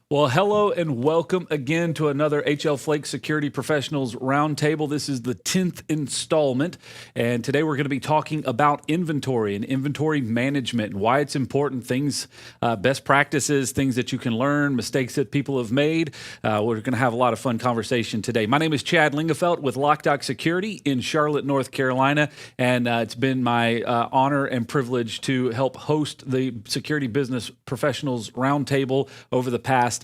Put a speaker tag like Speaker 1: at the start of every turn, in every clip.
Speaker 1: Well, hello and welcome again to another HL Flake Security Professionals Roundtable. This is the 10th installment, and today we're going to be talking about inventory and inventory management and why it's important, things, best practices, things that you can learn, mistakes that people have made. We're going to have a lot of fun conversation today. My name is Chad Lingefelt with Lockdock Security in Charlotte, North Carolina, and it's been my honor and privilege to help host the Security Business Professionals Roundtable over the past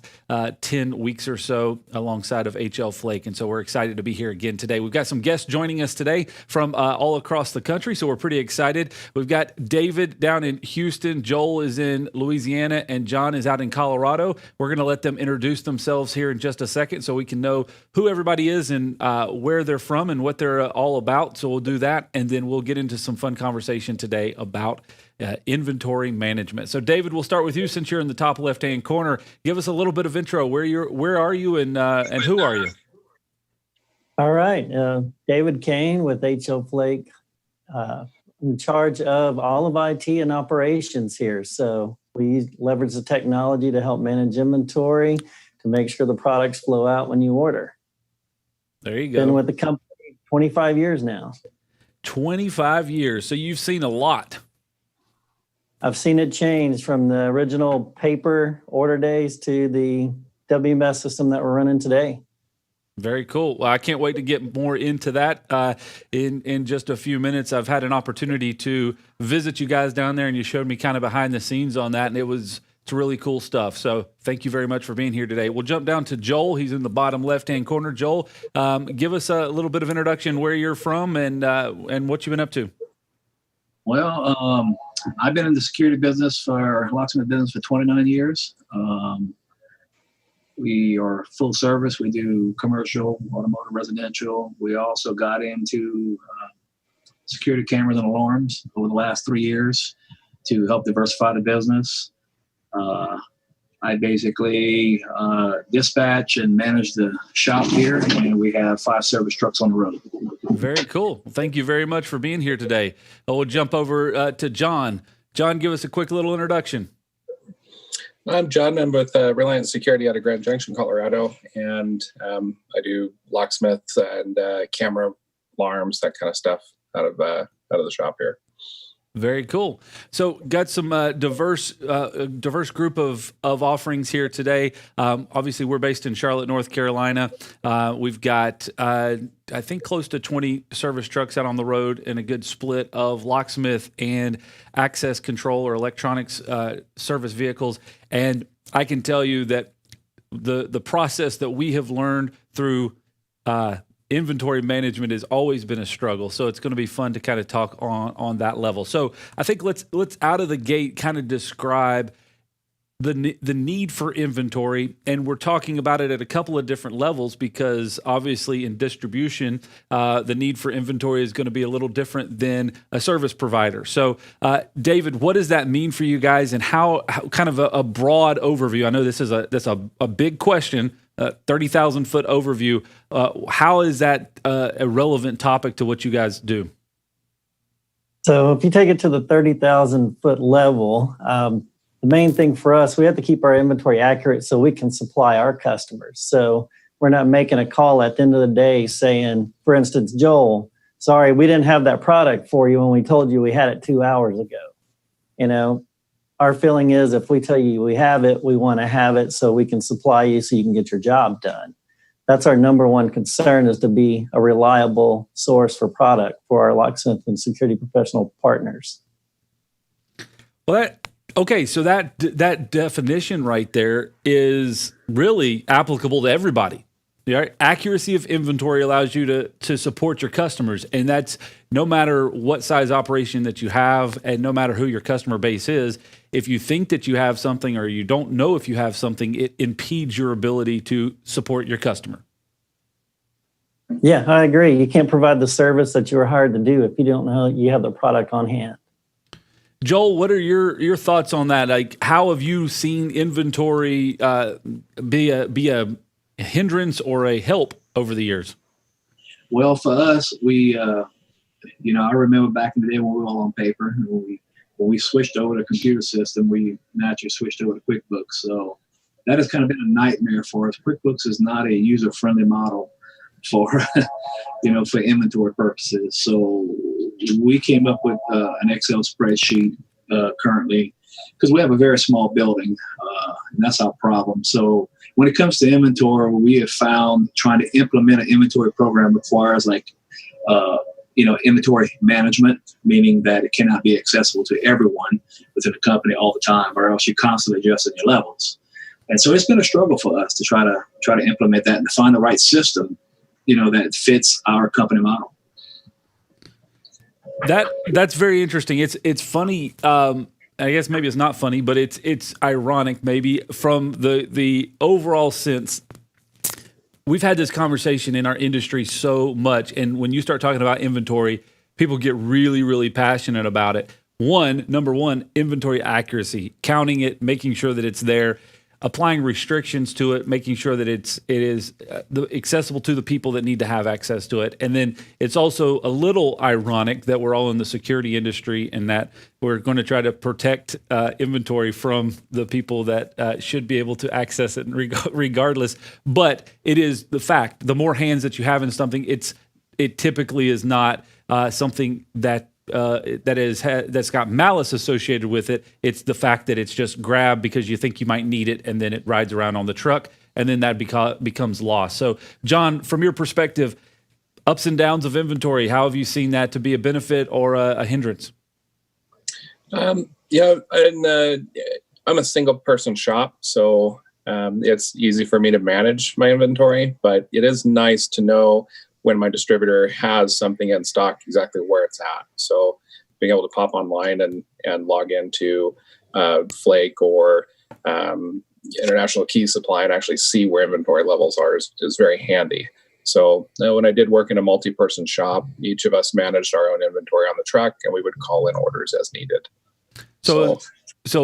Speaker 1: 10 weeks or so alongside of HL Flake. And so we're excited to be here again today. We've got some guests joining us today from all across the country, so we're pretty excited. We've got David down in Houston, Joel is in Louisiana, and John is out in Colorado. We're going to let them introduce themselves here in just a second so we can know who everybody is and where they're from and what they're all about. So we'll do that, and then we'll get into some fun conversation today about inventory management. So, David, we'll start with you since you're in the top left-hand corner. Give us a little bit of intro. Where are you, and who are you?
Speaker 2: All right, David Kane with HL Flake, in charge of all of IT and operations here. So we leverage the technology to help manage inventory to make sure the products flow out when you order.
Speaker 1: There you go.
Speaker 2: Been with the company 25 years now.
Speaker 1: 25 years. So you've seen a lot.
Speaker 2: I've seen it change from the original paper order days to the WMS system that we're running today.
Speaker 1: Very cool. Well, I can't wait to get more into that in just a few minutes. I've had an opportunity to visit you guys down there, and you showed me kind of behind the scenes on that, and it's really cool stuff. So thank you very much for being here today. We'll jump down to Joel. He's in the bottom left-hand corner. Joel, give us a little bit of introduction, where you're from and what you've been up to.
Speaker 3: Well, I've been in the security business locksmith business for 29 years. We are full service. We do commercial, automotive, residential. We also got into security cameras and alarms over the last 3 years to help diversify the business. I basically dispatch and manage the shop here, and we have 5 service trucks on the road.
Speaker 1: Very cool. Thank you very much for being here today. We'll jump over to John. John, give us a quick little introduction.
Speaker 4: I'm John. I'm with Reliance Security out of Grand Junction, Colorado, and I do locksmiths and camera alarms, that kind of stuff out of the shop here.
Speaker 1: Very cool. So got some diverse group of offerings here today. Obviously, we're based in Charlotte, North Carolina. We've got, I think, close to 20 service trucks out on the road and a good split of locksmith and access control or electronics service vehicles. And I can tell you that the process that we have learned through inventory management has always been a struggle. So it's going to be fun to kind of talk on that level. So I think let's out of the gate kind of describe the need for inventory. And we're talking about it at a couple of different levels because obviously in distribution, the need for inventory is going to be a little different than a service provider. So David, what does that mean for you guys, and how kind of a broad overview? I know that's a big question. 30,000 foot overview. How is that a relevant topic to what you guys do?
Speaker 2: So if you take it to the 30,000 foot level, the main thing for us, we have to keep our inventory accurate so we can supply our customers. So we're not making a call at the end of the day saying, for instance, Joel, sorry, we didn't have that product for you when we told you we had it 2 hours ago. Our feeling is if we tell you we have it, we want to have it so we can supply you so you can get your job done. That's our number one concern, is to be a reliable source for product for our locksmith and security professional partners.
Speaker 1: Well, so that definition right there is really applicable to everybody. Right? Accuracy of inventory allows you to support your customers, and that's no matter what size operation that you have and no matter who your customer base is. If you think that you have something or you don't know if you have something, it impedes your ability to support your customer.
Speaker 2: Yeah, I agree. You can't provide the service that you were hired to do if you don't know you have the product on hand.
Speaker 1: Joel, what are your thoughts on that? Like, how have you seen inventory be a hindrance or a help over the years?
Speaker 3: Well, for us, I remember back in the day when we were all on paper. When we switched over to computer system, we naturally switched over to QuickBooks. So that has kind of been a nightmare for us. QuickBooks is not a user-friendly model for, for inventory purposes. So we came up with an Excel spreadsheet currently, because we have a very small building, and that's our problem. So when it comes to inventory, we have found trying to implement an inventory program requires inventory management, meaning that it cannot be accessible to everyone within the company all the time, or else you're constantly adjusting your levels. And so it's been a struggle for us to try to implement that and to find the right system, that fits our company model.
Speaker 1: That's very interesting. It's funny. I guess maybe it's not funny, but it's ironic maybe from the overall sense. We've had this conversation in our industry so much, and when you start talking about inventory, people get really, really passionate about it. Number one, inventory accuracy, counting it, making sure that it's there, applying restrictions to it, making sure that it is accessible to the people that need to have access to it. And then it's also a little ironic that we're all in the security industry and that we're going to try to protect inventory from the people that should be able to access it regardless. But it is the fact, the more hands that you have in something, it typically is not something that's got malice associated with it. It's the fact that it's just grabbed because you think you might need it, and then it rides around on the truck, and then that becomes lost. So, John, from your perspective, ups and downs of inventory, how have you seen that to be a benefit or a hindrance?
Speaker 4: I'm a single person shop, so it's easy for me to manage my inventory, but it is nice to know when my distributor has something in stock, exactly where it's at. So being able to pop online and log into Flake or International Key Supply and actually see where inventory levels are is very handy. So when I did work in a multi-person shop, each of us managed our own inventory on the truck, and we would call in orders as needed.
Speaker 1: So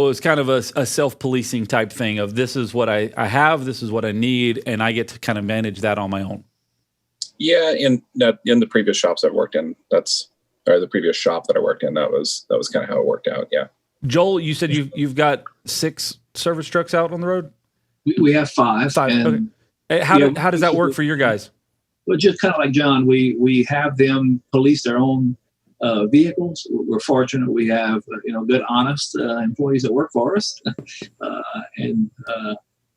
Speaker 1: it's kind of a self-policing type thing of this is what I have, this is what I need, and I get to kind of manage that on my own.
Speaker 4: Yeah, in the previous shops I've worked in, the previous shop that I worked in, that was kind of how it worked out. Yeah.
Speaker 1: Joel, you said you've got 6 service trucks out on the road?
Speaker 3: We have 5.
Speaker 1: 5.
Speaker 3: And,
Speaker 1: okay. How does that work for your guys?
Speaker 3: Well, just kind of like John, we have them police their own vehicles. We're fortunate we have good, honest employees that work for us,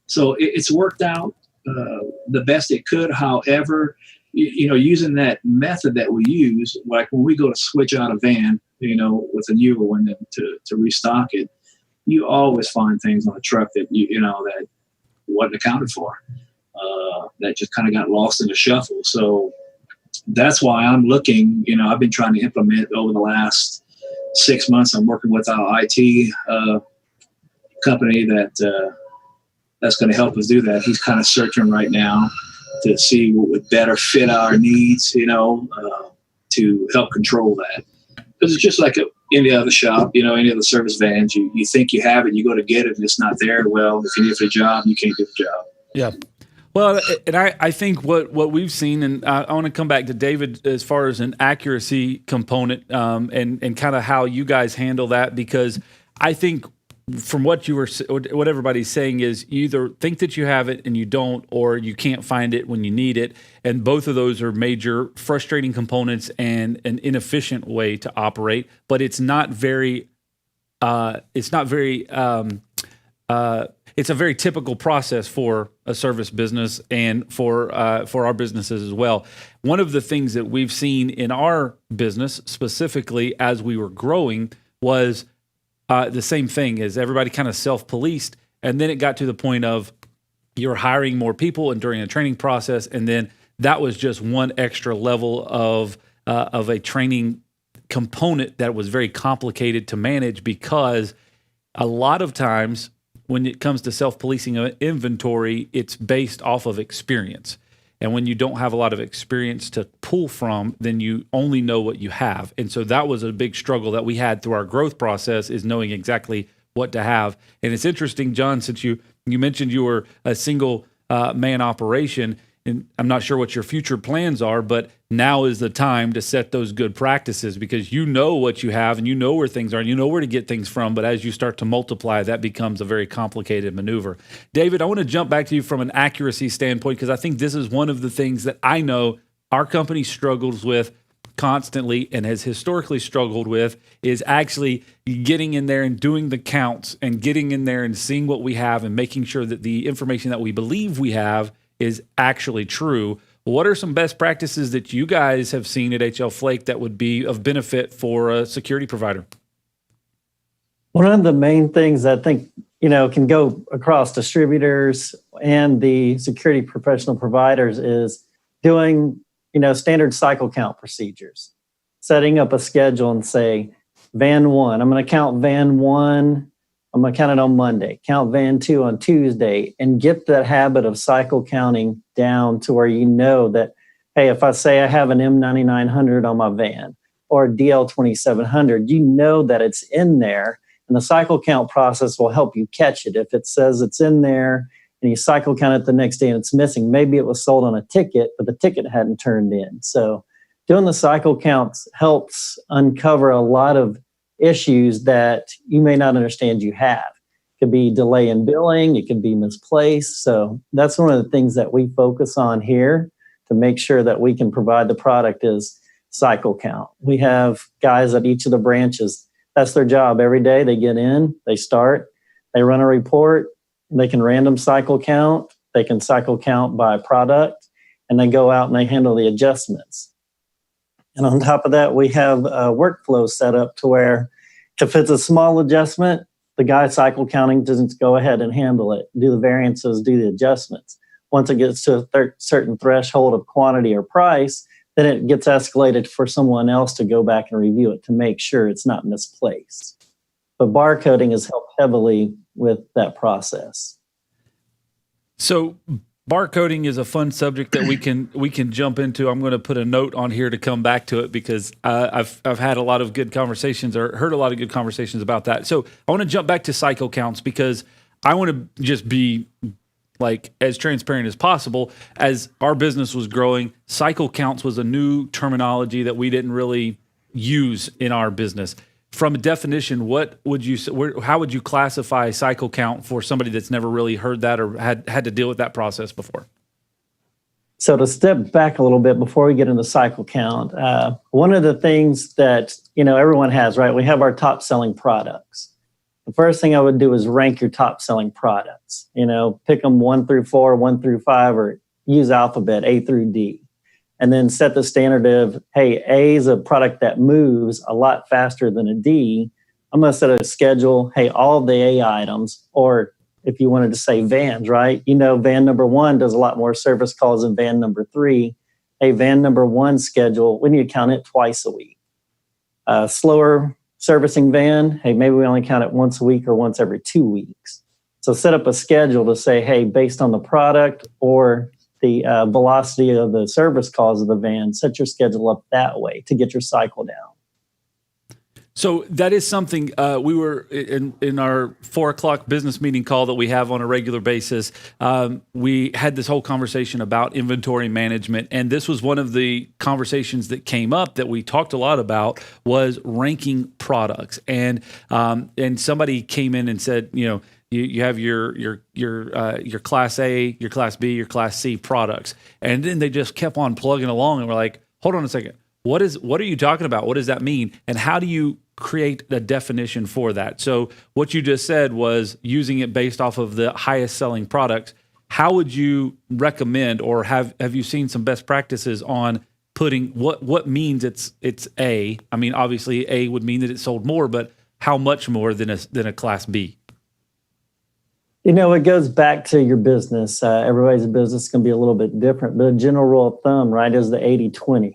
Speaker 3: so it's worked out the best it could. However, using that method that we use, like when we go to switch out a van, with a newer one to restock it, you always find things on the truck that that wasn't accounted for, that just kind of got lost in the shuffle. So that's why I'm looking. I've been trying to implement over the last 6 months. I'm working with our IT company that's going to help us do that. He's kind of searching right now to see what would better fit our needs, to help control that. Because it's just like any other shop, any other service vans. You think you have it, you go to get it, and it's not there. Well, if you need the job, you can't do the job.
Speaker 1: Yeah. Well, and I think what we've seen, and I want to come back to David as far as an accuracy component, and kind of how you guys handle that, because I think from what everybody's saying is you either think that you have it and you don't, or you can't find it when you need it, and both of those are major frustrating components and an inefficient way to operate. But it's a very typical process for a service business and for our businesses as well. One of the things that we've seen in our business specifically as we were growing was the same thing, as everybody kind of self-policed, and then it got to the point of you're hiring more people and during a training process, and then that was just one extra level of a training component that was very complicated to manage, because a lot of times when it comes to self-policing of inventory, it's based off of experience. And when you don't have a lot of experience to pull from, then you only know what you have. And so that was a big struggle that we had through our growth process, is knowing exactly what to have. And it's interesting, John, since you mentioned you were a single man operation, and I'm not sure what your future plans are, but now is the time to set those good practices, because you know what you have and you know where things are and you know where to get things from. But as you start to multiply, that becomes a very complicated maneuver. David, I want to jump back to you from an accuracy standpoint, because I think this is one of the things that I know our company struggles with constantly and has historically struggled with, is actually getting in there and doing the counts and getting in there and seeing what we have and making sure that the information that we believe we have is actually true. What are some best practices that you guys have seen at HL Flake that would be of benefit for a security provider?
Speaker 2: One of the main things I think, can go across distributors and the security professional providers is doing, standard cycle count procedures, setting up a schedule and say, van 1, I'm going to count van 1. I'm going to count it on Monday, count van 2 on Tuesday, and get that habit of cycle counting down to where you know that, hey, if I say I have an M9900 on my van or DL2700, you know that it's in there, and the cycle count process will help you catch it. If it says it's in there and you cycle count it the next day and it's missing, maybe it was sold on a ticket, but the ticket hadn't turned in. So doing the cycle counts helps uncover a lot of issues that you may not understand you have. It could be delay in billing, it could be misplaced. So that's one of the things that we focus on here to make sure that we can provide the product is cycle count. We have guys at each of the branches. That's their job. Every day they get in, they start, they run a report, they can random cycle count, they can cycle count by product, and they go out and they handle the adjustments. And on top of that, we have a workflow set up to where if it's a small adjustment, the guy cycle counting doesn't go ahead and handle it, do the variances, do the adjustments. Once it gets to a certain threshold of quantity or price, then it gets escalated for someone else to go back and review it to make sure it's not misplaced. But barcoding has helped heavily with that process.
Speaker 1: So barcoding is a fun subject that we can jump into. I'm going to put a note on here to come back to it, because I've had a lot of good conversations, or heard a lot of good conversations about that. So I want to jump back to cycle counts, because I want to just be like as transparent as possible. As our business was growing, cycle counts was a new terminology that we didn't really use in our business. From a definition, what would you how would you classify cycle count for somebody that's never really heard that or had to deal with that process before?
Speaker 2: So to step back a little bit before we get into cycle count, one of the things that everyone has, right? We have our top selling products. The first thing I would do is rank your top selling products. Pick them 1 through 4, 1 through 5, or use alphabet A through D. And then set the standard of, hey, A is a product that moves a lot faster than a D. I'm going to set a schedule, hey, all of the A items, or if you wanted to say vans, right? Van number 1 does a lot more service calls than van number 3. Hey, van number 1 schedule, we need to count it twice a week. Slower servicing van, hey, maybe we only count it once a week or once every 2 weeks. So set up a schedule to say, hey, based on the product or the velocity of the service calls of the van, set your schedule up that way to get your cycle down.
Speaker 1: So that is something we were in our 4:00 business meeting call that we have on a regular basis. We had this whole conversation about inventory management, and this was one of the conversations that came up that we talked a lot about was ranking products. And somebody came in and said, you have your class A, your class B, your class C products. And then they just kept on plugging along, and we're like, hold on a second. What are you talking about? What does that mean? And how do you create a definition for that? So what you just said was using it based off of the highest selling products. How would you recommend, or have you seen some best practices on putting what means it's A? I mean, obviously A would mean that it sold more, but how much more than a class B?
Speaker 2: It goes back to your business. Everybody's business can be a little bit different, but a general rule of thumb, right, is the 80-20.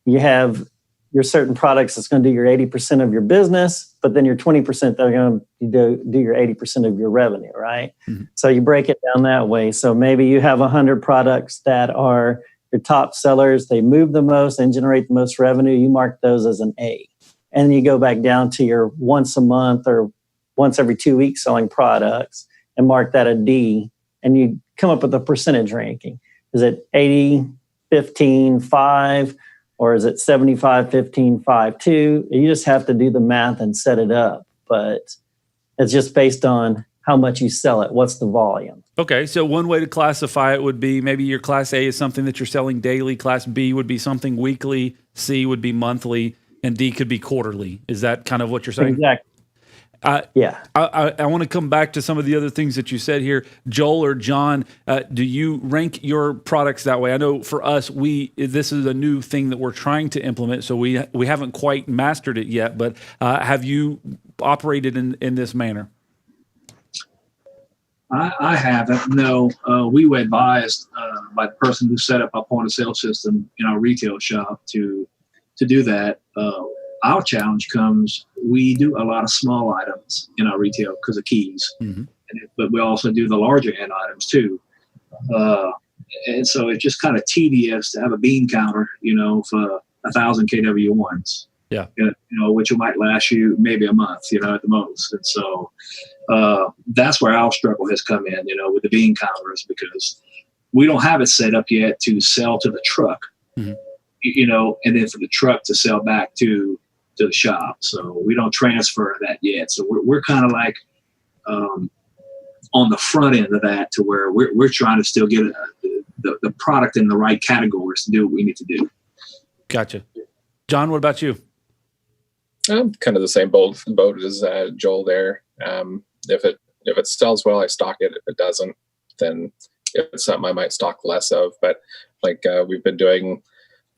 Speaker 2: You have your certain products that's going to do your 80% of your business, but then your 20% that are going to do your 80% of your revenue, right? Mm-hmm. So you break it down that way. So maybe you have 100 products that are your top sellers. They move the most and generate the most revenue. You mark those as an A. And you go back down to your once a month or once every 2 weeks selling products and mark that a D. and you come up with a percentage ranking. Is it 80, 15, 5, or is it 75, 15, 5, 2? You just have to do the math and set it up. But it's just based on how much you sell it. What's the volume?
Speaker 1: Okay, so one way to classify it would be maybe your Class A is something that you're selling daily, Class B would be something weekly, C would be monthly, and D could be quarterly. Is that kind of what you're saying?
Speaker 2: Exactly. Yeah.
Speaker 1: I want to come back to some of the other things that you said here. Joel or John, do you rank your products that way? I know for us, this is a new thing that we're trying to implement, so we haven't quite mastered it yet, but have you operated in this manner?
Speaker 3: I haven't. No, we were advised by the person who set up our point of sale system in our retail shop to do that. Our challenge comes, we do a lot of small items in our retail because of keys, but we also do the larger end items too. And so it's just kind of tedious to have a bean counter, for 1,000 KW1s.
Speaker 1: Yeah.
Speaker 3: Which might last you maybe a month, at the most. And so that's where our struggle has come in, with the bean counters, because we don't have it set up yet to sell to the truck, and then for the truck to sell back to the shop. So we don't transfer that yet. So we're kind of like on the front end of that, to where we're trying to still get the product in the right categories to do what we need to do.
Speaker 1: Gotcha. John, what about you?
Speaker 4: I'm kind of the same boat as Joel there. If it sells well, I stock it. If it doesn't, then it's something I might stock less of. But we've been doing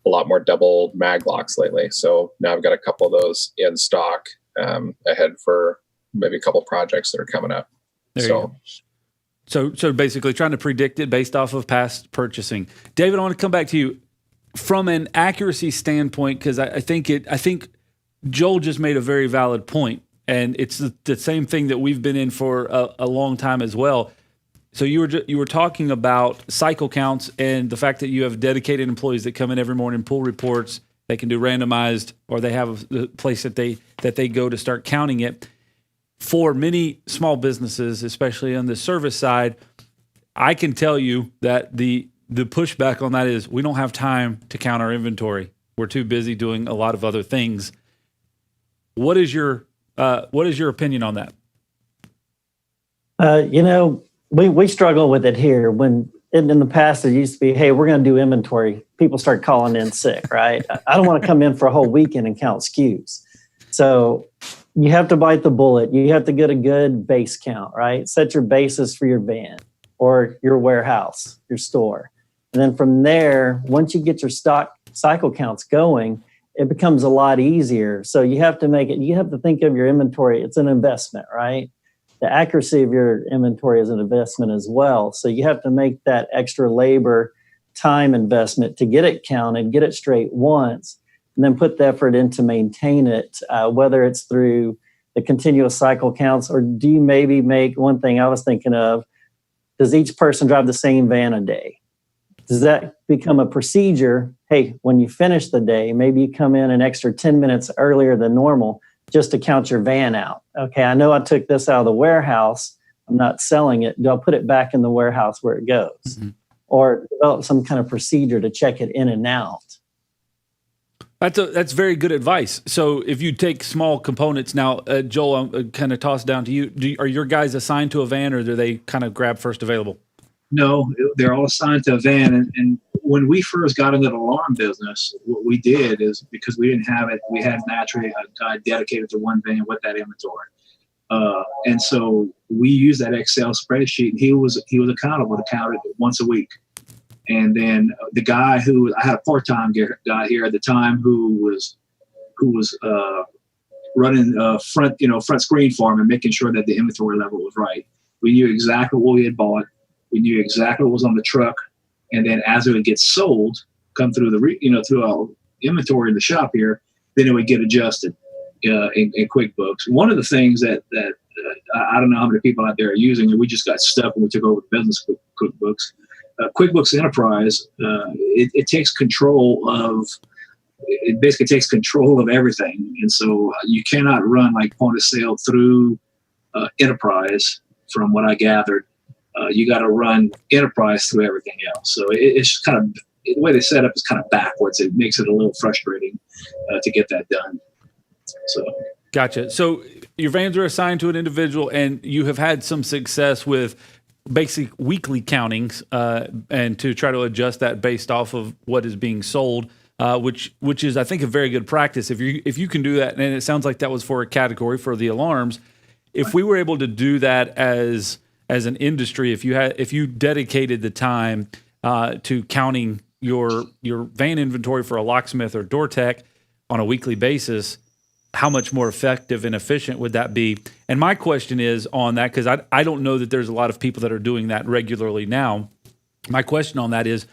Speaker 4: a lot more double mag locks lately. So now I've got a couple of those in stock ahead for maybe a couple projects that are coming up.
Speaker 1: So basically trying to predict it based off of past purchasing. David, I want to come back to you from an accuracy standpoint, because I think Joel just made a very valid point, and it's the same thing that we've been in for a long time as well. So you were talking about cycle counts and the fact that you have dedicated employees that come in every morning, pull reports. They can do randomized, or they have a place that they go to start counting it. For many small businesses, especially on the service side, I can tell you that the pushback on that is we don't have time to count our inventory. We're too busy doing a lot of other things. What is your opinion on that?
Speaker 2: We struggle with it here. When in the past it used to be, hey, we're going to do inventory. People start calling in sick, right? I don't want to come in for a whole weekend and count SKUs. So you have to bite the bullet. You have to get a good base count, right? Set your basis for your van or your warehouse, your store. And then from there, once you get your stock cycle counts going, it becomes a lot easier. So you have to think of your inventory. It's an investment, right? The accuracy of your inventory is an investment as well. So you have to make that extra labor time investment to get it counted, get it straight once, and then put the effort in to maintain it, whether it's through the continuous cycle counts, or do you maybe make one thing I was thinking of, does each person drive the same van a day? Does that become a procedure? Hey, when you finish the day, maybe you come in an extra 10 minutes earlier than normal just to count your van out. Okay, I know I took this out of the warehouse. I'm not selling it. Do I put it back in the warehouse where it goes? Mm-hmm. Or develop some kind of procedure to check it in and out?
Speaker 1: That's very good advice. So if you take small components now, Joel, I'm kind of toss down to you. Are your guys assigned to a van, or do they kind of grab first available?
Speaker 3: No, they're all assigned to a van. And when we first got into the alarm business, what we did is, because we didn't have it, we had naturally a guy dedicated to one van with that inventory. And so we used that Excel spreadsheet, and he was accountable to count it once a week. And then the guy I had a part-time guy here at the time who was running front screen for him and making sure that the inventory level was right. We knew exactly what we had bought. We knew exactly what was on the truck. And then as it would get sold, come through through our inventory in the shop here, then it would get adjusted in QuickBooks. One of the things that I don't know how many people out there are using, and we just got stuck when we took over the business QuickBooks. QuickBooks Enterprise, it takes control of. It basically takes control of everything, and so you cannot run like point of sale through Enterprise, from what I gathered, you got to run enterprise through everything else. So it's kind of, the way they set up is kind of backwards. It makes it a little frustrating to get that done. So.
Speaker 1: Gotcha. So your vans are assigned to an individual, and you have had some success with basic weekly countings, and to try to adjust that based off of what is being sold, which is, I think, a very good practice. If you can do that, and it sounds like that was for a category for the alarms. If we were able to do that as an industry, if you dedicated the time to counting your van inventory for a locksmith or door tech on a weekly basis, how much more effective and efficient would that be? And my question is on that, because I don't know that there's a lot of people that are doing that regularly now. My question on that is,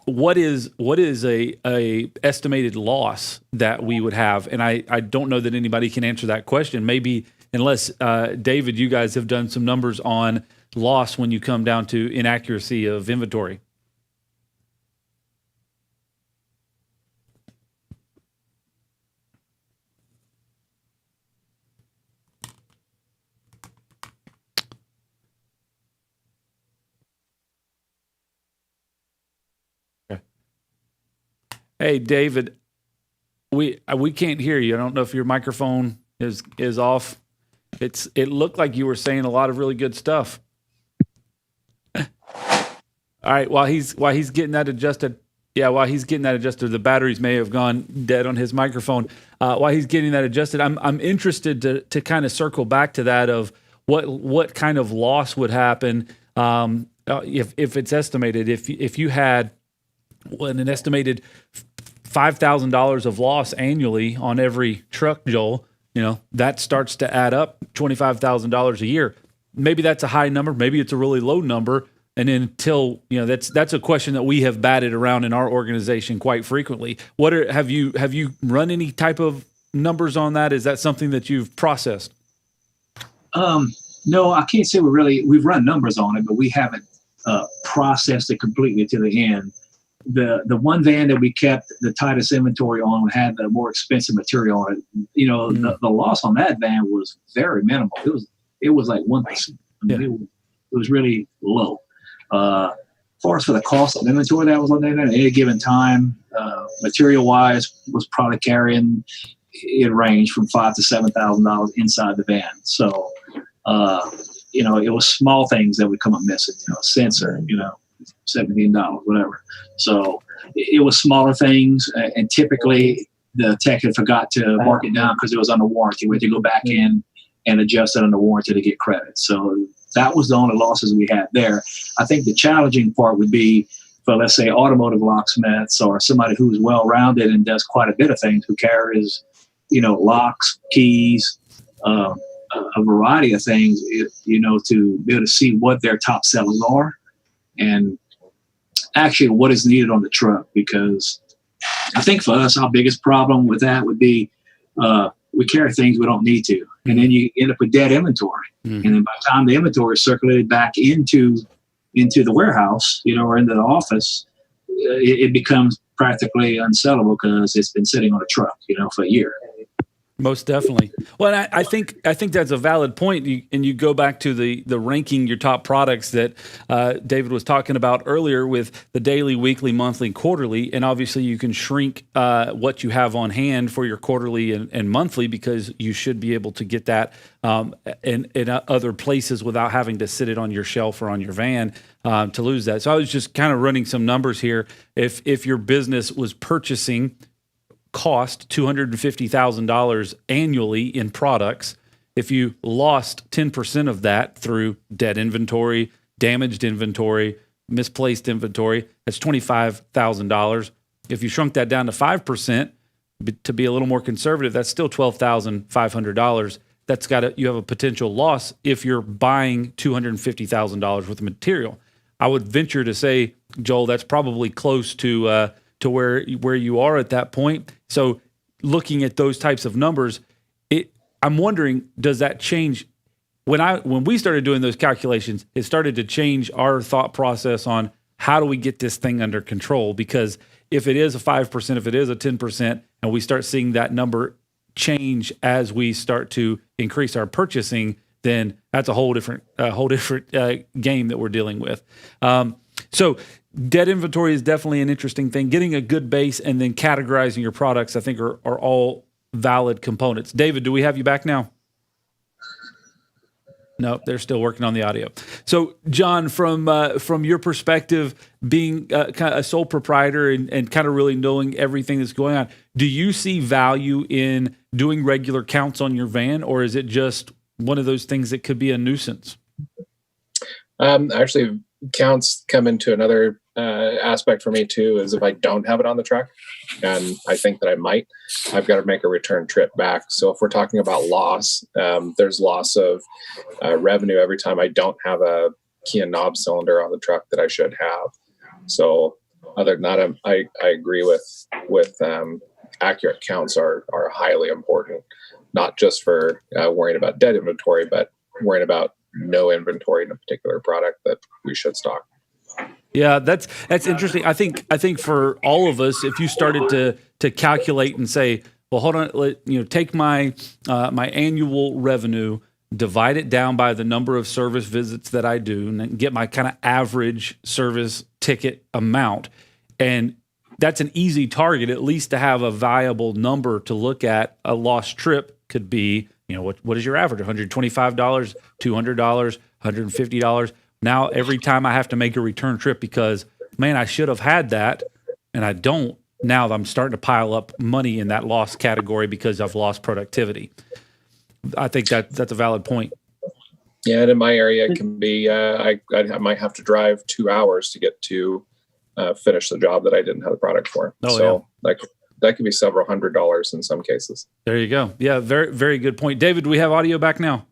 Speaker 1: what is a estimated loss that we would have? And I don't know that anybody can answer that question. Maybe unless David, you guys have done some numbers on loss when you come down to inaccuracy of inventory. Hey, David, we can't hear you. I don't know if your microphone is off. It looked like you were saying a lot of really good stuff. All right, while he's getting that adjusted, the batteries may have gone dead on his microphone. While he's getting that adjusted, I'm interested to kind of circle back to that of what kind of loss would happen if it's estimated. If you had an estimated $5,000 of loss annually on every truck, Joel, that starts to add up $25,000 a year. Maybe that's a high number. Maybe it's a really low number. And then until, that's a question that we have batted around in our organization quite frequently. Have you run any type of numbers on that? Is that something that you've processed?
Speaker 3: No, I can't say we've run numbers on it, but we haven't processed it completely to the end. The one van that we kept the tightest inventory on had the more expensive material on it. The loss on that van was very minimal. It was like 1%. It was really low. As far as for the cost of inventory that was on there at any given time, material wise, was probably carrying, it ranged from $5,000 to $7,000 inside the van. So it was small things that would come up missing. A sensor, $17, whatever. So it was smaller things, and typically the tech had forgot to mark it down because it was under warranty. We had to go back in and adjust it under warranty to get credit. So that was the only losses we had there. I think the challenging part would be for, let's say, automotive locksmiths or somebody who's well-rounded and does quite a bit of things, who carries, locks, keys, a variety of things, to be able to see what their top sellers are and actually what is needed on the truck. Because I think for us, our biggest problem with that would be we carry things we don't need to. And then you end up with dead inventory. Mm-hmm. And then by the time the inventory is circulated back into the warehouse, or into the office, it becomes practically unsellable because it's been sitting on a truck, for a year.
Speaker 1: Most definitely. Well, and I think that's a valid point. And you go back to the ranking your top products that David was talking about earlier with the daily, weekly, monthly, quarterly. And obviously you can shrink what you have on hand for your quarterly and monthly, because you should be able to get that in other places without having to sit it on your shelf or on your van to lose that. So I was just kind of running some numbers here. If your business was purchasing cost $250,000 annually in products, if you lost 10% of that through dead inventory, damaged inventory, misplaced inventory, that's $25,000. If you shrunk that down to 5%, to be a little more conservative, that's still $12,500. You have a potential loss if you're buying $250,000 worth of material. I would venture to say, Joel, that's probably close to where you are at that point. So looking at those types of numbers, I'm wondering, does that change? When we started doing those calculations, it started to change our thought process on how do we get this thing under control? Because if it is a 5%, if it is a 10%, and we start seeing that number change as we start to increase our purchasing, then that's a whole different game that we're dealing with. So dead inventory is definitely an interesting thing. Getting a good base and then categorizing your products, I think, are all valid components. David, do we have you back now? No, they're still working on the audio. So, John, from your perspective, being kind of a sole proprietor and kind of really knowing everything that's going on, do you see value in doing regular counts on your van, or is it just one of those things that could be a nuisance?
Speaker 4: Actually, counts come into another aspect for me too, is if I don't have it on the truck, and I think that I might, I've got to make a return trip back. So if we're talking about loss, there's loss of revenue every time I don't have a key and knob cylinder on the truck that I should have. So other than that, I agree with accurate counts are highly important, not just for worrying about dead inventory, but worrying about no inventory in a particular product that we should stock.
Speaker 1: Yeah, that's interesting. I think for all of us, if you started to calculate and say, well, hold on, take my my annual revenue, divide it down by the number of service visits that I do, and then get my kind of average service ticket amount, and that's an easy target, at least to have a viable number to look at. A lost trip could be, what is your average? $125, $200, $150. Now, every time I have to make a return trip because, man, I should have had that and I don't, now I'm starting to pile up money in that loss category because I've lost productivity. I think that's a valid point.
Speaker 4: Yeah, and in my area, it can be, I might have to drive 2 hours to get to finish the job that I didn't have the product for. That could be several $100s in some cases.
Speaker 1: There you go. Yeah, very, very good point. David, do we have audio back now?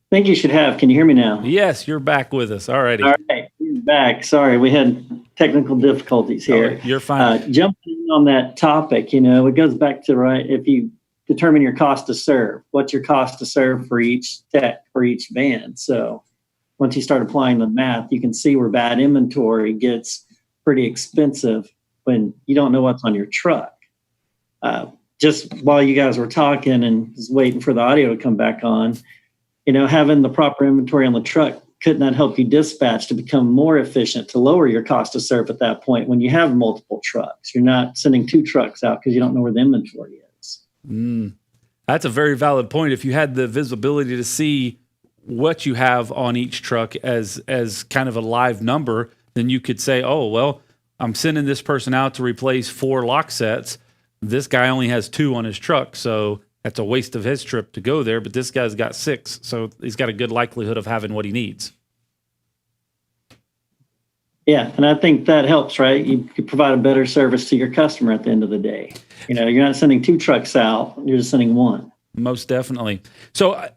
Speaker 2: I think you should have. Can you hear me now?
Speaker 1: Yes, you're back with us. All righty.
Speaker 2: All right, you're back. Sorry, we had technical difficulties here.
Speaker 1: You're fine.
Speaker 2: Jumping on that topic, it goes back to, if you determine your cost to serve, what's your cost to serve for each tech, for each van? So once you start applying the math, you can see where bad inventory gets pretty expensive when you don't know what's on your truck. Just while you guys were talking and just waiting for the audio to come back on, having the proper inventory on the truck, could not help you dispatch to become more efficient, to lower your cost to serve at that point when you have multiple trucks. You're not sending 2 trucks out because you don't know where the inventory is.
Speaker 1: That's a very valid point. If you had the visibility to see what you have on each truck as kind of a live number, then you could say, oh, well, I'm sending this person out to replace 4 lock sets. This guy only has 2 on his truck, so that's a waste of his trip to go there, but this guy's got 6, so he's got a good likelihood of having what he needs.
Speaker 2: Yeah, and I think that helps, right? You could provide a better service to your customer at the end of the day. You're not sending 2 trucks out, you're just sending 1.
Speaker 1: Most definitely. So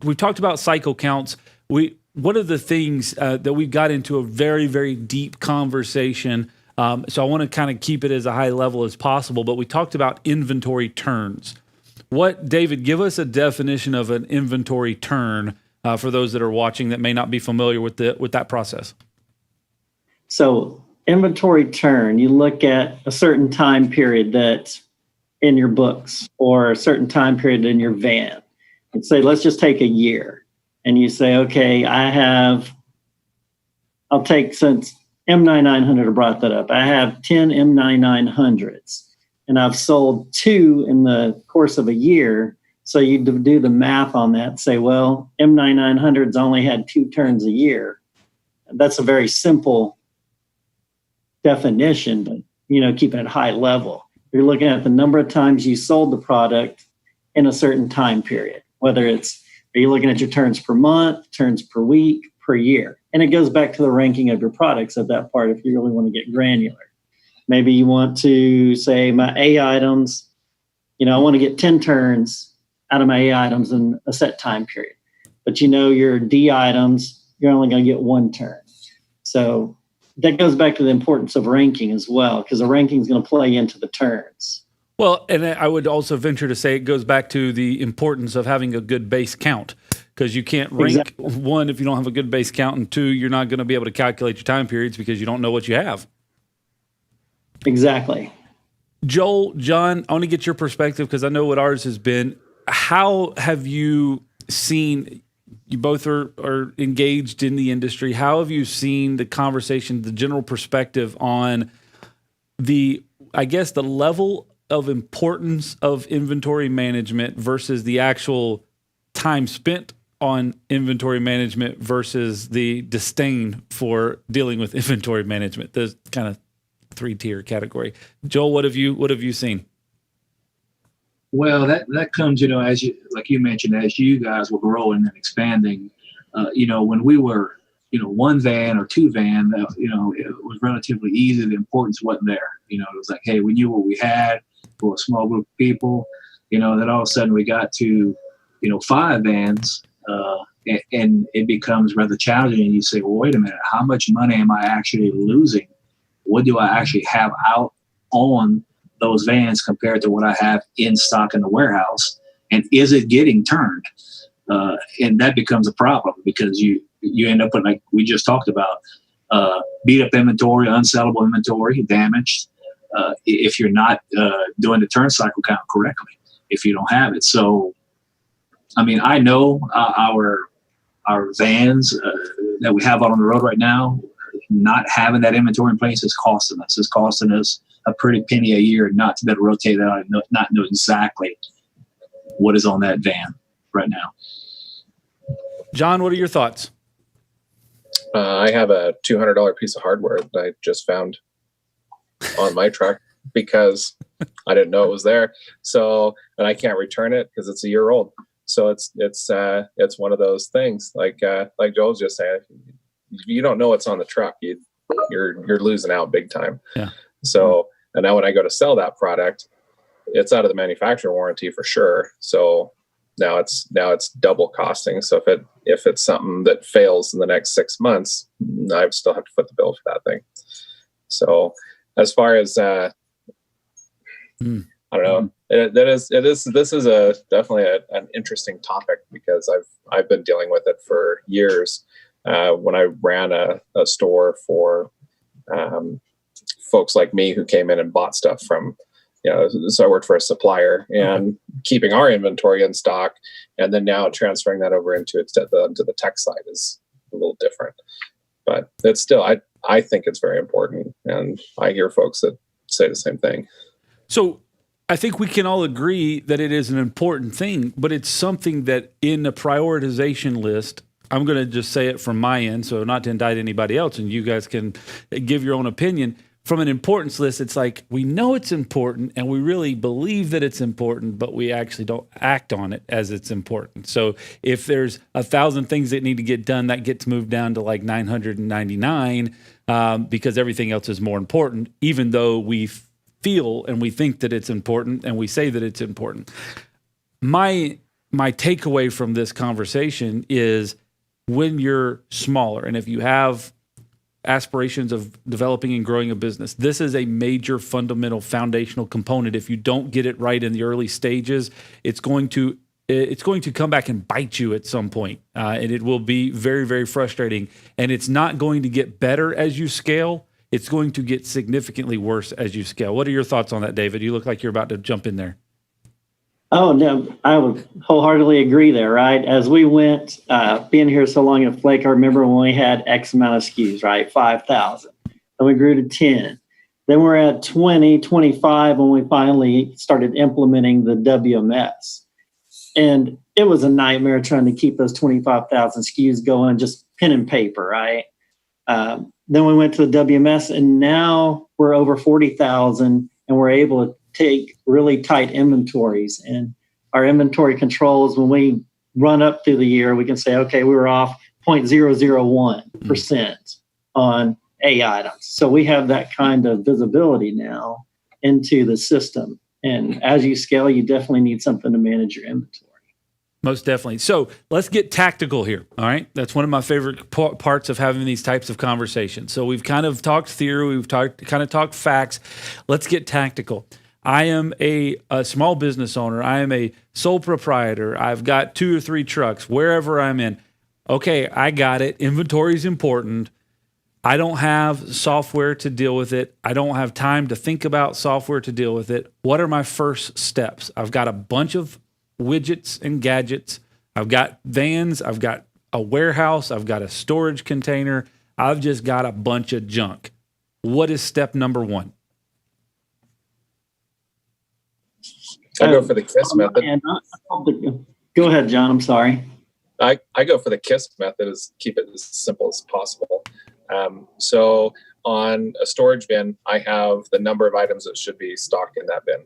Speaker 1: we've talked about cycle counts. One of the things that we got into a very, very deep conversation, so I want to kind of keep it as a high level as possible, but we talked about inventory turns. David, give us a definition of an inventory turn for those that are watching that may not be familiar with that process.
Speaker 2: So inventory turn, you look at a certain time period that's in your books or a certain time period in your van and say, let's just take a year. And you say, okay, I'll take, since M9900 brought that up, I have 10 M9900s. And I've sold 2 in the course of a year. So you do the math on that and say, well, M9900s only had 2 turns a year. That's a very simple definition, but, keeping it high level. You're looking at the number of times you sold the product in a certain time period, are you looking at your turns per month, turns per week, per year? And it goes back to the ranking of your products at that part if you really want to get granular. Maybe you want to say my A items, I want to get 10 turns out of my A items in a set time period. But your D items, you're only going to get 1 turn. So that goes back to the importance of ranking as well, because the ranking is going to play into the turns.
Speaker 1: Well, and I would also venture to say it goes back to the importance of having a good base count, because you can't rank 1 if you don't have a good base count, and 2, you're not going to be able to calculate your time periods because you don't know what you have.
Speaker 2: Exactly.
Speaker 1: Joel, John, I want to get your perspective because I know what ours has been. How have you seen, you both are engaged in the industry. How have you seen the conversation, the general perspective on the level of importance of inventory management versus the actual time spent on inventory management versus the disdain for dealing with inventory management? There's kind of 3-tier category. Joel, what have you seen?
Speaker 3: Well, that comes, as you mentioned, as you guys were growing and expanding, when we were, one van or two van, it was relatively easy. The importance wasn't there. It was like, hey, we knew what we had for a small group of people. Then all of a sudden we got to, 5 vans, and it becomes rather challenging. And you say, well, wait a minute, how much money am I actually losing? What do I actually have out on those vans compared to what I have in stock in the warehouse? And is it getting turned? And that becomes a problem because you end up with, like we just talked about, beat up inventory, unsellable inventory, damaged, if you're not doing the turn cycle count correctly, if you don't have it. So, I know our vans that we have out on the road right now, not having that inventory in place is costing us. It's costing us a pretty penny a year not to be able to rotate that out and not know exactly what is on that van right now.
Speaker 1: John, what are your thoughts?
Speaker 4: I have a $200 piece of hardware that I just found on my truck because I didn't know it was there. So, and I can't return it because it's a year old. So it's one of those things like Joel's just saying, you don't know what's on the truck. You're losing out big time.
Speaker 1: Yeah.
Speaker 4: So, and now when I go to sell that product, it's out of the manufacturer warranty for sure. So now it's double costing. So if it's something that fails in the next 6 months, I still have to foot the bill for that thing. So as far as I don't know, this is definitely an interesting topic because I've been dealing with it for years. When I ran a store for folks like me who came in and bought stuff from, so I worked for a supplier and keeping our inventory in stock, and then now transferring that over into the tech side is a little different. But it's still, I think it's very important, and I hear folks that say the same thing.
Speaker 1: So I think we can all agree that it is an important thing, but it's something that in the prioritization list, I'm going to just say it from my end, so not to indict anybody else, and you guys can give your own opinion. From an importance list, it's like we know it's important and we really believe that it's important, but we actually don't act on it as it's important. So if there's 1,000 things that need to get done, that gets moved down to like 999 because everything else is more important, even though we feel and we think that it's important and we say that it's important. My takeaway from this conversation is when you're smaller and if you have aspirations of developing and growing a business, this is a major fundamental foundational component. If you don't get it right in the early stages, it's going to come back and bite you at some point, and it will be very, very frustrating. And it's not going to get better as you scale. It's going to get significantly worse as you scale. What are your thoughts on that, David? You look like you're about to jump in there.
Speaker 2: Oh, no, I would wholeheartedly agree there, right? As we went, being here so long at Flake, I remember when we had X amount of SKUs, right? 5,000. Then we grew to 10. Then we're at 20, 25 when we finally started implementing the WMS. And it was a nightmare trying to keep those 25,000 SKUs going, just pen and paper, right? Then we went to the WMS, and now we're over 40,000, and we're able to take really tight inventories. And our inventory controls, when we run up through the year, we can say, okay, we were off 0.001% on A items. So we have that kind of visibility now into the system. And as you scale, you definitely need something to manage your inventory.
Speaker 1: Most definitely. So let's get tactical here. All right. That's one of my favorite parts of having these types of conversations. So we've kind of talked theory. We've talked facts. Let's get tactical. I am a small business owner. I am a sole proprietor. I've got 2 or 3 trucks wherever I'm in. Okay, I got it. Inventory is important. I don't have software to deal with it. I don't have time to think about software to deal with it. What are my first steps? I've got a bunch of widgets and gadgets. I've got vans, I've got a warehouse, I've got a storage container, I've just got a bunch of junk. What is step number one?
Speaker 4: I go for the KISS method.
Speaker 2: Go ahead, John. I'm sorry.
Speaker 4: I go for the KISS method, is keep it as simple as possible. So on a storage bin, I have the number of items that should be stocked in that bin.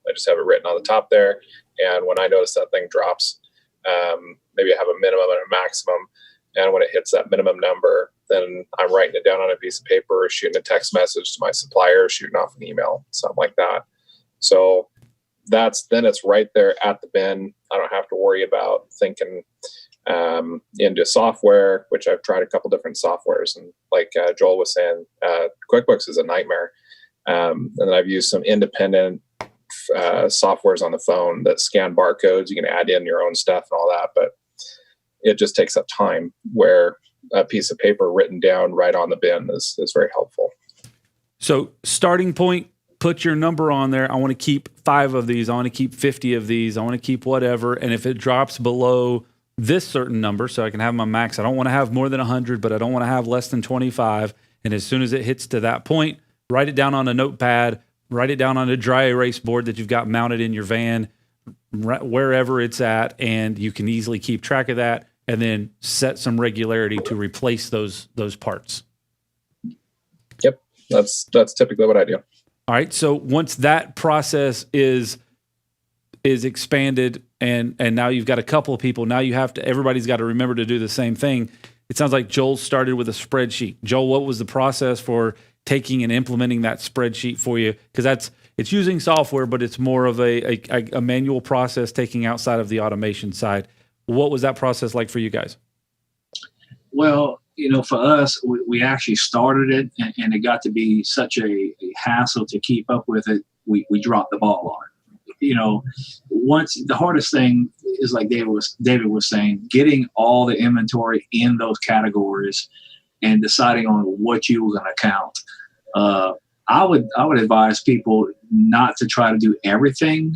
Speaker 4: I just have it written on the top there. And when I notice that thing drops, maybe I have a minimum and a maximum. And when it hits that minimum number, then I'm writing it down on a piece of paper, or shooting a text message to my supplier, shooting off an email, something like that. So then it's right there at the bin. I don't have to worry about thinking into software, which I've tried a couple different softwares. And like Joel was saying, QuickBooks is a nightmare. And then I've used some independent softwares on the phone that scan barcodes. You can add in your own stuff and all that, but it just takes up time, where a piece of paper written down right on the bin is very helpful. So
Speaker 1: starting point, put your number on there. I want to keep 5 of these. I want to keep 50 of these. I want to keep whatever. And if it drops below this certain number, so I can have my max, I don't want to have more than 100, but I don't want to have less than 25. And as soon as it hits to that point, write it down on a notepad, write it down on a dry erase board that you've got mounted in your van, wherever it's at, and you can easily keep track of that, and then set some regularity to replace those parts.
Speaker 4: Yep, that's typically what I do.
Speaker 1: All right. So once that process is expanded, and now you've got a couple of people, now everybody's got to remember to do the same thing. It sounds like Joel started with a spreadsheet. Joel, what was the process for taking and implementing that spreadsheet for you? Because it's using software, but it's more of a manual process, taking outside of the automation side. What was that process like for you guys?
Speaker 3: Well, for us, we actually started it, and it got to be such a hassle to keep up with it. We dropped the ball on it. Once the hardest thing is, like David was saying, getting all the inventory in those categories and deciding on what you were going to count. I would advise people not to try to do everything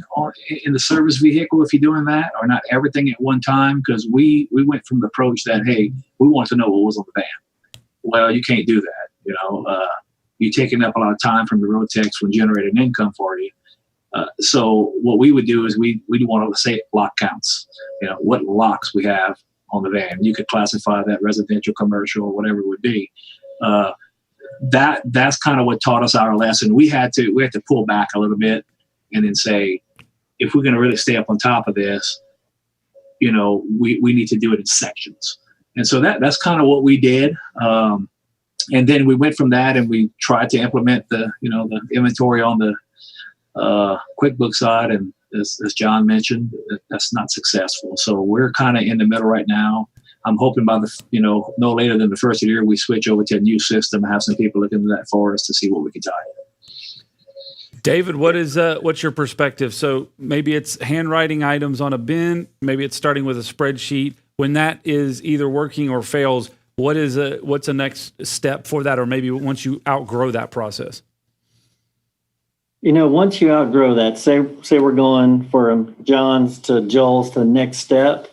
Speaker 3: in the service vehicle if you're doing that, or not everything at one time, because we went from the approach that, hey, we want to know what was on the van. Well, you can't do that. You're taking up a lot of time from your road techs when generating income for you. So what we would do is we want to say lock counts. What locks we have on the van. You could classify that residential, commercial, whatever it would be. That's kind of what taught us our lesson. We had to pull back a little bit and then say, if we're going to really stay up on top of this, we need to do it in sections. And so that's kind of what we did. And then we went from that, and we tried to implement the inventory on the QuickBooks side. And as John mentioned, that's not successful. So we're kind of in the middle right now. I'm hoping by no later than the first of the year, we switch over to a new system and have some people look into that for us to see what we can tie in.
Speaker 1: David, what's your perspective? So maybe it's handwriting items on a bin, maybe it's starting with a spreadsheet. When that is either working or fails, what's the next step for that? Or maybe once you outgrow that process?
Speaker 2: Once you outgrow that, say we're going from John's to Joel's to the next step,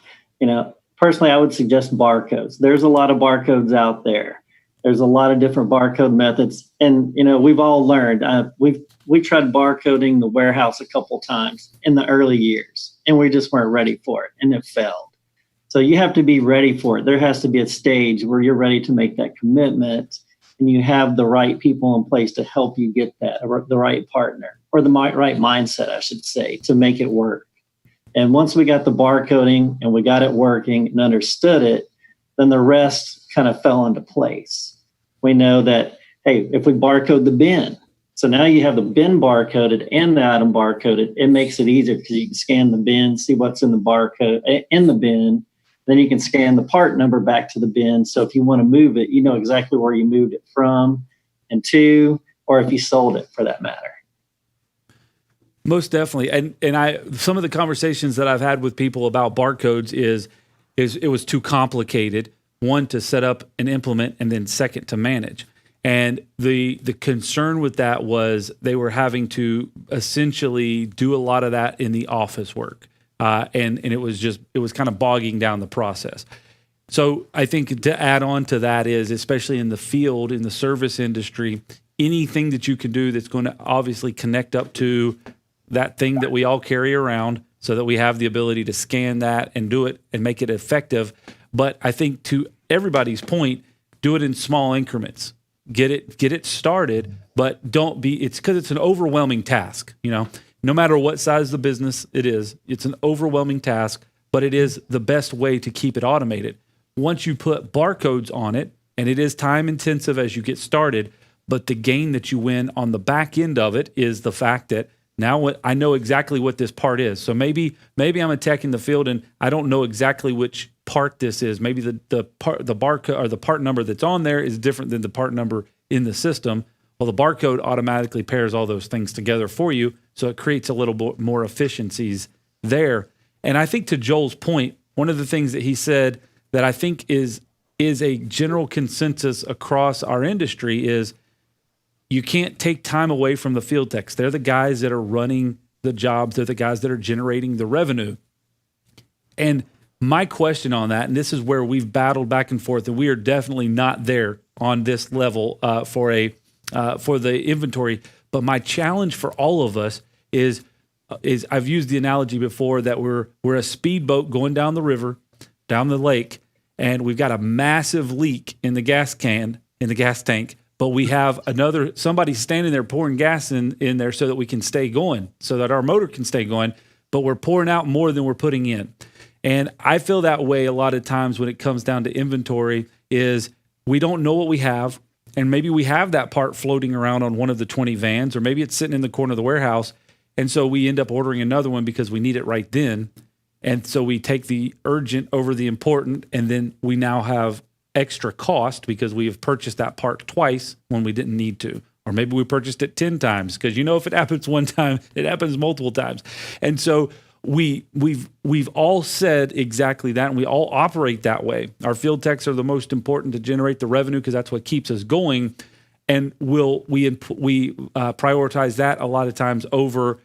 Speaker 2: personally, I would suggest barcodes. There's a lot of barcodes out there. There's a lot of different barcode methods. And, we've all learned. We tried barcoding the warehouse a couple times in the early years, and we just weren't ready for it, and it failed. So you have to be ready for it. There has to be a stage where you're ready to make that commitment, and you have the right people in place to help you get that, or the right partner, or the right mindset, I should say, to make it work. And once we got the barcoding and we got it working and understood it, then the rest kind of fell into place. We know that, hey, if we barcode the bin, so now you have the bin barcoded and the item barcoded, it makes it easier because you can scan the bin, see what's in the barcode in the bin. Then you can scan the part number back to the bin. So if you want to move it, you know exactly where you moved it from and to, or if you sold it for that matter.
Speaker 1: Most definitely. And some of the conversations that I've had with people about barcodes is it was too complicated, one, to set up and implement, and then second, to manage. And the concern with that was they were having to essentially do a lot of that in the office work. and it was kind of bogging down the process. So I think to add on to that is, especially in the field, in the service industry, anything that you can do that's going to obviously connect up to that thing that we all carry around so that we have the ability to scan that and do it and make it effective. But I think to everybody's point, do it in small increments. Get it started, but don't be, it's because it's an overwhelming task, no matter what size the business it is, it's an overwhelming task, but it is the best way to keep it automated. Once you put barcodes on it, and it is time intensive as you get started, but the gain that you win on the back end of it is the fact that now I know exactly what this part is. So maybe I'm a tech in the field and I don't know exactly which part this is. Maybe the barcode or the part number that's on there is different than the part number in the system. Well, the barcode automatically pairs all those things together for you, so it creates a little more efficiencies there. And I think to Joel's point, one of the things that he said that I think is a general consensus across our industry is you can't take time away from the field techs. They're the guys that are running the jobs. They're the guys that are generating the revenue. And my question on that, and this is where we've battled back and forth, and we are definitely not there on this level for the inventory. But my challenge for all of us is I've used the analogy before that we're a speedboat going down the river, down the lake, and we've got a massive leak in the gas tank, but we have somebody standing there pouring gas in there so that we can stay going, so that our motor can stay going, but we're pouring out more than we're putting in. And I feel that way a lot of times when it comes down to inventory is we don't know what we have, and maybe we have that part floating around on one of the 20 vans, or maybe it's sitting in the corner of the warehouse, and so we end up ordering another one because we need it right then. And so we take the urgent over the important, and then we now have extra cost because we have purchased that part twice when we didn't need to. Or maybe we purchased it 10 times because if it happens one time, it happens multiple times. And so we've all said exactly that, and we all operate that way. Our field techs are the most important to generate the revenue because that's what keeps us going. And we prioritize that a lot of times over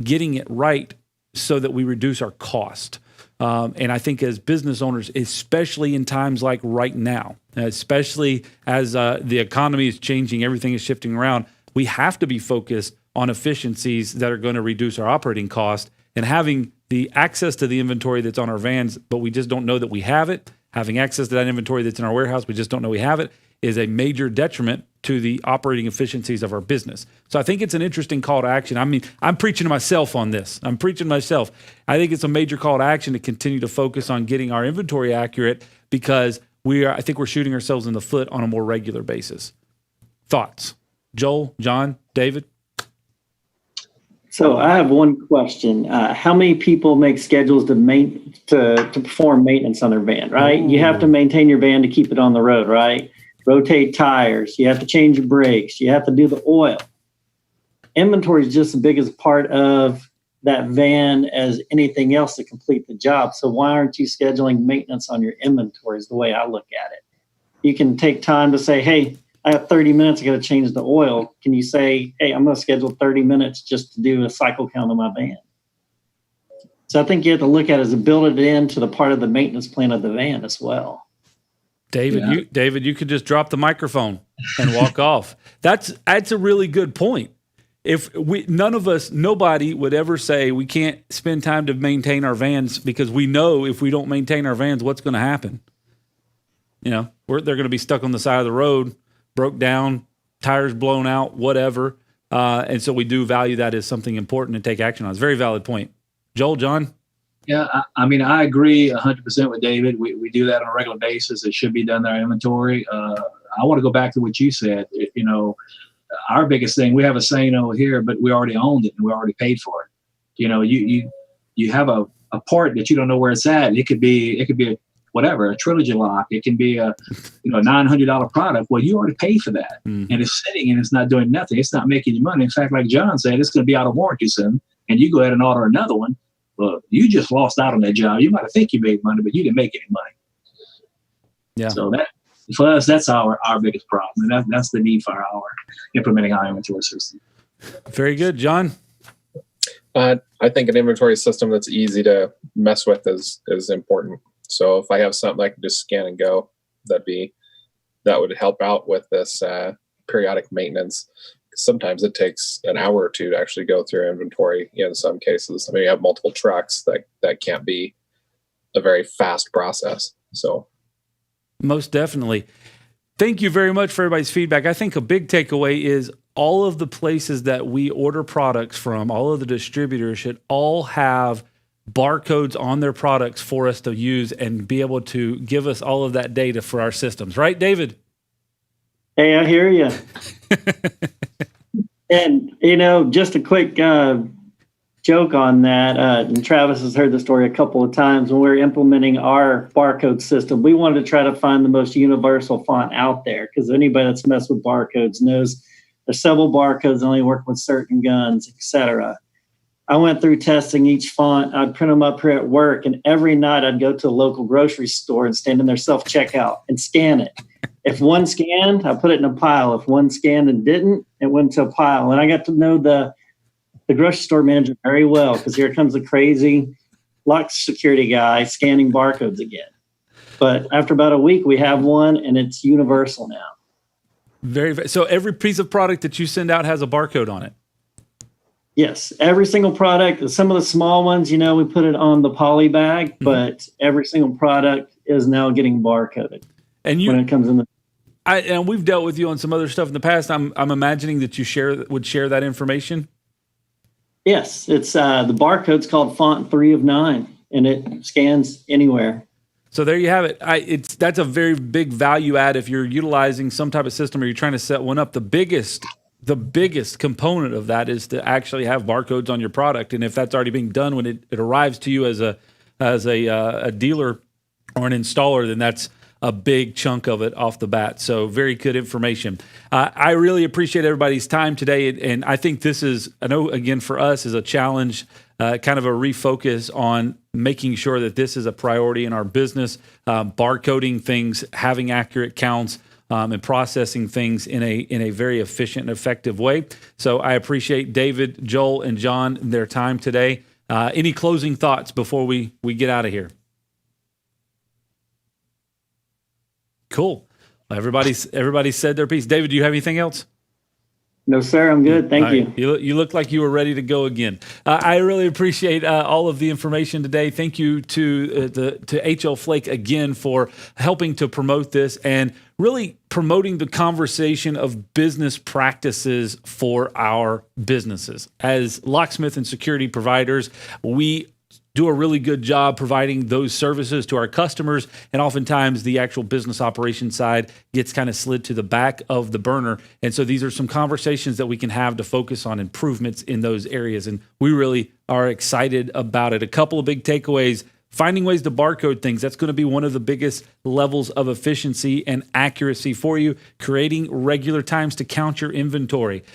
Speaker 1: getting it right so that we reduce our cost. And I think as business owners, especially in times like right now, especially as the economy is changing, everything is shifting around, we have to be focused on efficiencies that are going to reduce our operating cost, and having the access to the inventory that's on our vans, but we just don't know that we have it. Having access to that inventory that's in our warehouse, we just don't know we have it, is a major detriment to the operating efficiencies of our business. So I think it's an interesting call to action. I mean, I'm preaching to myself on this. I think it's a major call to action to continue to focus on getting our inventory accurate because I think we're shooting ourselves in the foot on a more regular basis. Thoughts? Joel, John, David?
Speaker 2: So I have one question. How many people make schedules to perform maintenance on their van, right? Ooh. You have to maintain your van to keep it on the road, right? Rotate tires. You have to change your brakes. You have to do the oil. Inventory is just as big as a part of that van as anything else to complete the job. So why aren't you scheduling maintenance on your inventory is the way I look at it. You can take time to say, hey, I have 30 minutes, I got to change the oil. Can you say, hey, I'm going to schedule 30 minutes just to do a cycle count on my van? So I think you have to look at it as build it into the part of the maintenance plan of the van as well.
Speaker 1: David, you could just drop the microphone and walk off. That's a really good point. If nobody would ever say we can't spend time to maintain our vans because we know if we don't maintain our vans, what's going to happen? They're going to be stuck on the side of the road, broke down, tires blown out, whatever. And so we do value that as something important to take action on. It's a very valid point. Joel, John?
Speaker 3: Yeah, I mean, I agree 100% with David. We do that on a regular basis. It should be done in our inventory. I want to go back to what you said. Our biggest thing, we have a saying over here, but we already owned it and we already paid for it. You have a part that you don't know where it's at. It could be a trilogy lock. It can be a $900 product. Well, you already paid for that, and it's sitting and it's not doing nothing. It's not making you money. In fact, like John said, it's going to be out of warranty soon, and you go ahead and order another one. Well, you just lost out on that job. You might think you made money, but you didn't make any money.
Speaker 1: Yeah.
Speaker 3: So that for us, that's our biggest problem, and that's the need for our implementing our inventory system.
Speaker 1: Very good, John.
Speaker 4: I think an inventory system that's easy to mess with is important. So if I have something I can just scan and go, that would help out with this periodic maintenance. Sometimes it takes an hour or two to actually go through inventory in some cases. I mean, you have multiple trucks that can't be a very fast process. So
Speaker 1: Most definitely. Thank you very much for everybody's feedback. I think a big takeaway is all of the places that we order products from, all of the distributors should all have barcodes on their products for us to use and be able to give us all of that data for our systems. Right, David?
Speaker 2: Hey, I hear you. And, just a quick joke on that. And Travis has heard the story a couple of times. When we were implementing our barcode system, we wanted to try to find the most universal font out there, because anybody that's messed with barcodes knows there's several barcodes only work with certain guns, etc. I went through testing each font. I'd print them up here at work, and every night I'd go to a local grocery store and stand in their self-checkout and scan it. If one scanned, I put it in a pile. If one scanned and didn't, it went to a pile. And I got to know the grocery store manager very well, because here comes the crazy lock security guy scanning barcodes again. But after about a week, we have one, and it's universal now.
Speaker 1: So every piece of product that you send out has a barcode on it.
Speaker 2: Yes, every single product. Some of the small ones, we put it on the poly bag, but every single product is now getting barcoded. And when it comes in the
Speaker 1: and we've dealt with you on some other stuff in the past. I'm imagining that you would share that information.
Speaker 2: Yes, it's the barcode's called font 3 of 9, and it scans anywhere.
Speaker 1: So there you have it. That's a very big value add if you're utilizing some type of system or you're trying to set one up. The biggest component of that is to actually have barcodes on your product, and if that's already being done when it arrives to you as a dealer or an installer, then that's a big chunk of it off the bat. So very good information. I really appreciate everybody's time today. And I think this is, I know again for us is a challenge, kind of a refocus on making sure that this is a priority in our business, barcoding things, having accurate counts, and processing things in a very efficient and effective way. So I appreciate David, Joel, and John, their time today. Any closing thoughts before we get out of here? Cool. Everybody said their piece. David, do you have anything else?
Speaker 2: No, sir. I'm good. Thank you.
Speaker 1: You look like you were ready to go again. I really appreciate all of the information today. Thank you to HL Flake again for helping to promote this and really promoting the conversation of business practices for our businesses. As locksmith and security providers, we do a really good job providing those services to our customers, and oftentimes the actual business operation side gets kind of slid to the back of the burner. And so these are some conversations that we can have to focus on improvements in those areas, and we really are excited about it. A couple of big takeaways: finding ways to barcode things. That's going to be one of the biggest levels of efficiency and accuracy for you. Creating regular times to count your inventory.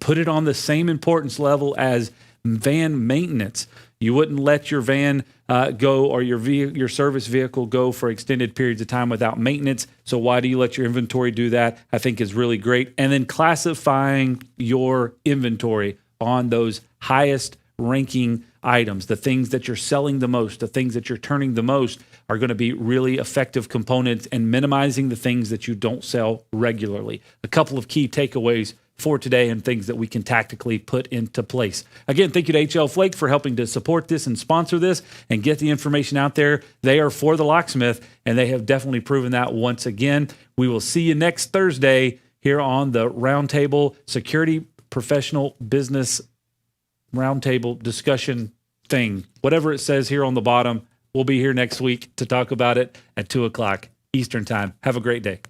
Speaker 1: Put it on the same importance level as van maintenance. You wouldn't let your van go or your service vehicle go for extended periods of time without maintenance. So why do you let your inventory do that? I think is really great. And then classifying your inventory on those highest ranking items, the things that you're selling the most, the things that you're turning the most, are going to be really effective components, and minimizing the things that you don't sell regularly. A couple of key takeaways for today and things that we can tactically put into place. Again, thank you to HL Flake for helping to support this and sponsor this and get the information out there. They are for the locksmith, and they have definitely proven that once again. We will see you next Thursday here on the Roundtable Security Professional Business Roundtable discussion thing. Whatever it says here on the bottom, we'll be here next week to talk about it at 2:00 Eastern Time. Have a great day.